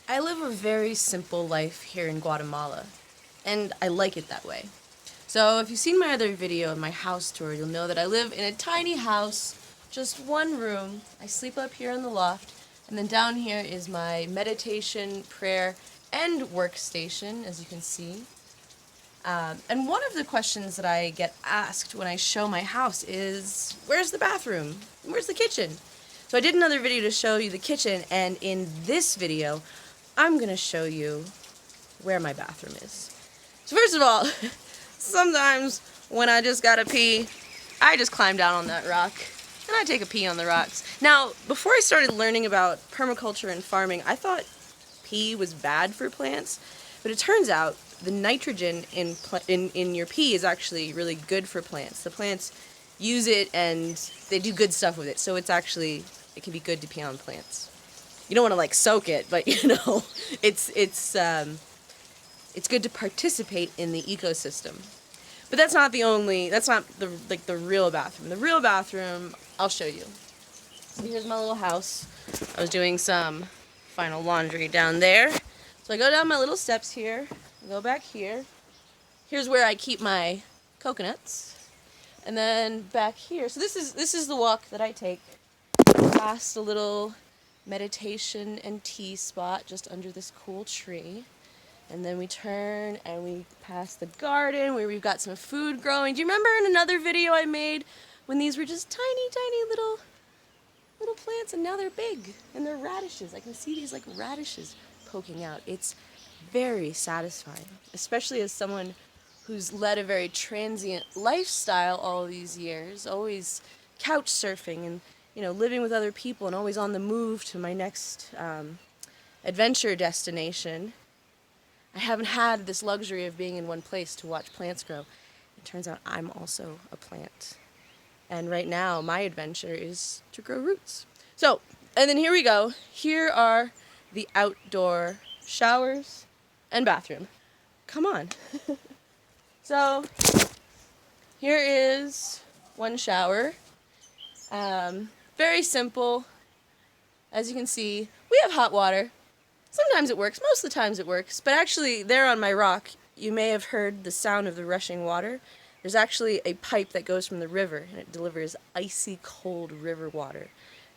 I live a very simple life here in Guatemala, and I like it that way. So if you've seen my other video of my house tour, you'll know that I live in a tiny house, just one room. I sleep up here in the loft, and then down here is my meditation, prayer, and workstation, as you can see. And one of the questions that I get asked when I show my house is, where's the bathroom? Where's the kitchen? So I did another video to show you the kitchen, and in this video, I'm going to show you where my bathroom is. So first of all, sometimes when I just gotta pee, I just climb down on that rock, and I take a pee on the rocks. Now, before I started learning about permaculture and farming, I thought pee was bad for plants, but it turns out the nitrogen in your pee is actually really good for plants. The plants use it and they do good stuff with it, so it can be good to pee on plants. You don't want to like soak it, but you know, it's good to participate in the ecosystem. But that's not the real bathroom. The real bathroom, I'll show you. So here's my little house. I was doing some final laundry down there. So I go down my little steps here, I go back here. Here's where I keep my coconuts. And then back here, so this is the walk that I take past a little meditation and tea spot just under this cool tree. And then we turn and we pass the garden where we've got some food growing. Do you remember in another video I made when these were just tiny, tiny little plants, and now they're big and they're radishes? I can see these like radishes poking out. It's very satisfying, especially as someone who's led a very transient lifestyle all these years, always couch surfing and, you know, living with other people and always on the move to my next adventure destination. I haven't had this luxury of being in one place to watch plants grow. It turns out I'm also a plant. And right now, my adventure is to grow roots. So, and then here we go. Here are the outdoor showers and bathroom. Come on. So, here is one shower. Very simple. As you can see, we have hot water. Sometimes it works, most of the times it works, but actually there on my rock, you may have heard the sound of the rushing water. There's actually a pipe that goes from the river, and it delivers icy cold river water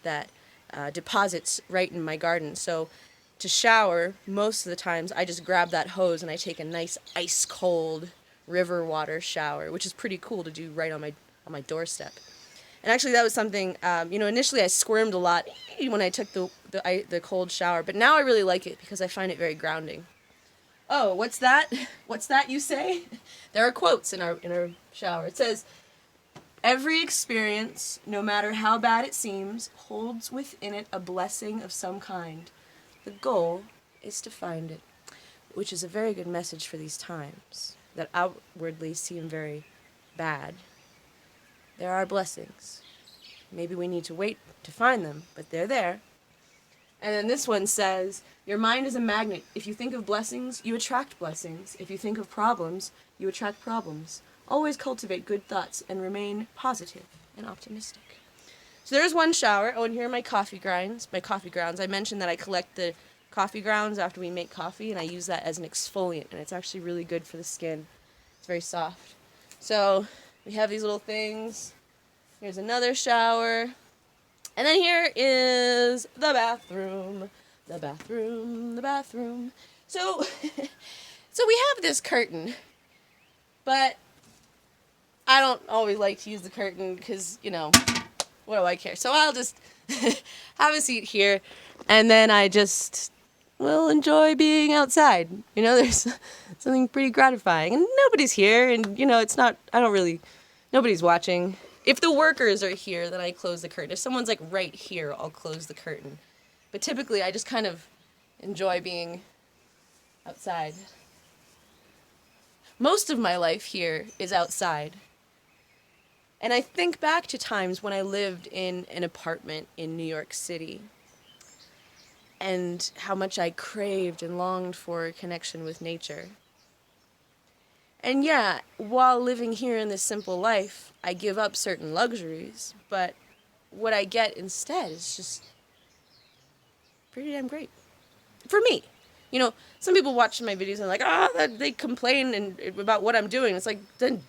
that deposits right in my garden. So to shower, most of the times I just grab that hose and I take a nice ice cold river water shower, which is pretty cool to do right on my doorstep. And actually that was something, initially I squirmed a lot when I took the cold shower, but now I really like it because I find it very grounding. Oh, what's that? What's that you say? There are quotes in our shower. It says, "Every experience, no matter how bad it seems, holds within it a blessing of some kind. The goal is to find it," which is a very good message for these times that outwardly seem very bad. There are blessings. Maybe we need to wait to find them, but they're there. And then this one says, "Your mind is a magnet. If you think of blessings, you attract blessings. If you think of problems, you attract problems. Always cultivate good thoughts and remain positive and optimistic." So there's one shower. Oh, and here are my coffee grounds. I mentioned that I collect the coffee grounds after we make coffee, and I use that as an exfoliant, and it's actually really good for the skin. It's very soft. So we have these little things. Here's another shower. And then here is the bathroom. The bathroom. So, so we have this curtain, but I don't always like to use the curtain because, what do I care? So I'll just have a seat here, and then I just will enjoy being outside. There's something pretty gratifying, and nobody's here, and, nobody's watching. If the workers are here, then I close the curtain. If someone's like right here, I'll close the curtain. But typically, I just kind of enjoy being outside. Most of my life here is outside. And I think back to times when I lived in an apartment in New York City and how much I craved and longed for a connection with nature. And yeah, while living here in this simple life, I give up certain luxuries, but what I get instead is just pretty damn great. For me. You know, some people watch my videos and like, they complain about what I'm doing. It's like, then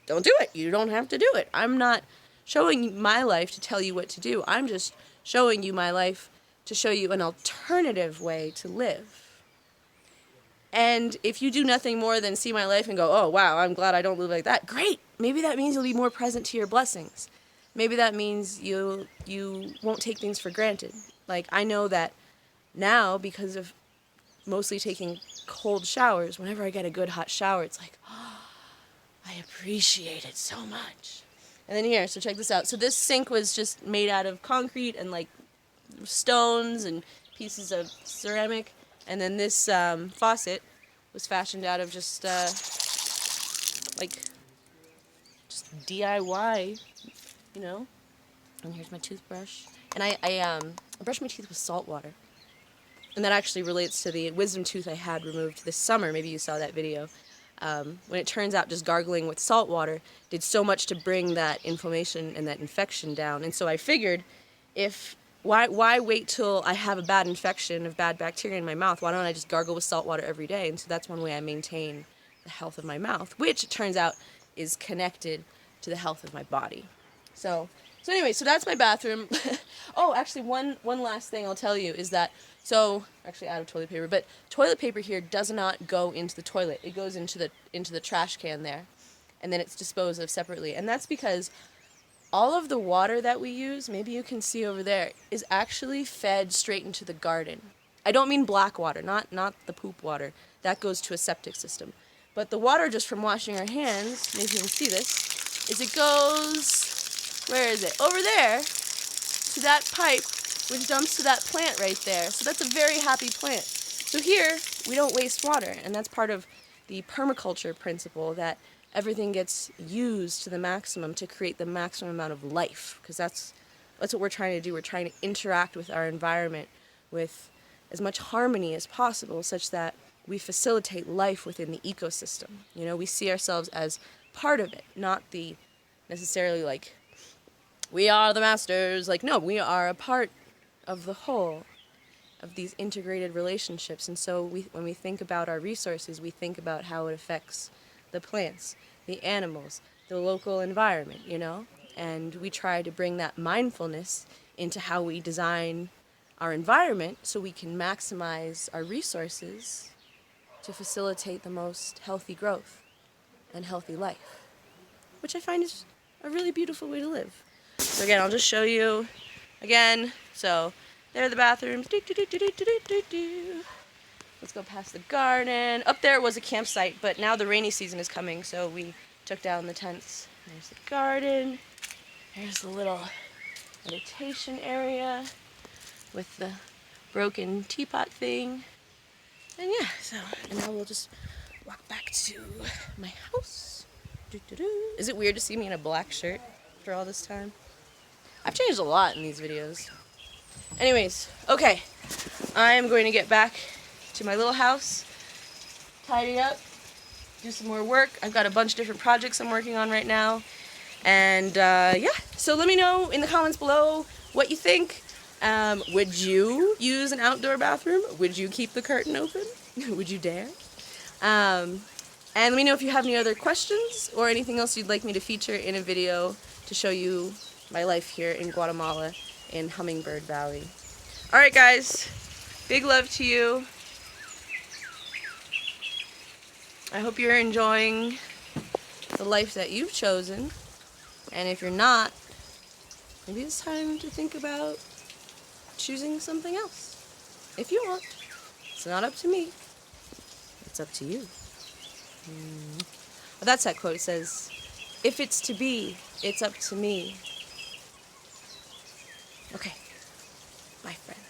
don't do it. You don't have to do it. I'm not showing my life to tell you what to do. I'm just showing you my life to show you an alternative way to live. And if you do nothing more than see my life and go, oh, wow, I'm glad I don't live like that, great. Maybe that means you'll be more present to your blessings. Maybe that means you won't take things for granted. Like, I know that now, because of mostly taking cold showers, whenever I get a good hot shower, it's like, oh, I appreciate it so much. And then here, so check this out. So this sink was just made out of concrete and like stones and pieces of ceramic. And then this faucet was fashioned out of just DIY, you know. And here's my toothbrush. And I brush my teeth with salt water. And that actually relates to the wisdom tooth I had removed this summer. Maybe you saw that video. When it turns out just gargling with salt water did so much to bring that inflammation and that infection down. And so I figured, why wait till I have a bad infection of bad bacteria in my mouth? Why don't I just gargle with salt water every day? And so that's one way I maintain the health of my mouth, which it turns out is connected to the health of my body. So anyway, so that's my bathroom. Oh, actually, one last thing I'll tell you is that, so actually out of toilet paper, but toilet paper here does not go into the toilet. It goes into the trash can there, and then it's disposed of separately. And that's because all of the water that we use, maybe you can see over there, is actually fed straight into the garden. I don't mean black water, not the poop water. That goes to a septic system. But the water just from washing our hands, maybe you can see this, is it goes, where is it? Over there, to that pipe, which dumps to that plant right there. So that's a very happy plant. So here, we don't waste water, and that's part of the permaculture principle, that everything gets used to the maximum to create the maximum amount of life, because that's what we're trying to do. We're trying to interact with our environment with as much harmony as possible, such that we facilitate life within the ecosystem. You know, we see ourselves as part of it, not the necessarily like, we are the masters. Like, no, we are a part of the whole of these integrated relationships. And so when we think about our resources, we think about how it affects the plants, the animals, the local environment, you know? And we try to bring that mindfulness into how we design our environment so we can maximize our resources to facilitate the most healthy growth and healthy life, which I find is a really beautiful way to live. So again, I'll just show you again. So there are the bathrooms. Let's go past the garden. Up there was a campsite, but now the rainy season is coming, so we took down the tents. There's the garden. There's the little meditation area with the broken teapot thing. And yeah, and now we'll just walk back to my house. Is it weird to see me in a black shirt after all this time? I've changed a lot in these videos. Anyways, okay, I'm going to get back to my little house, tidy up, do some more work. I've got a bunch of different projects I'm working on right now. And yeah, so let me know in the comments below what you think. Would you use an outdoor bathroom? Would you keep the curtain open? Would you dare? And let me know if you have any other questions or anything else you'd like me to feature in a video to show you my life here in Guatemala in Hummingbird Valley. Alright guys, big love to you. I hope you're enjoying the life that you've chosen. And if you're not, maybe it's time to think about choosing something else. If you want. It's not up to me. It's up to you. Well, that's that quote. It says, if it's to be, it's up to me. Okay. Bye, friends.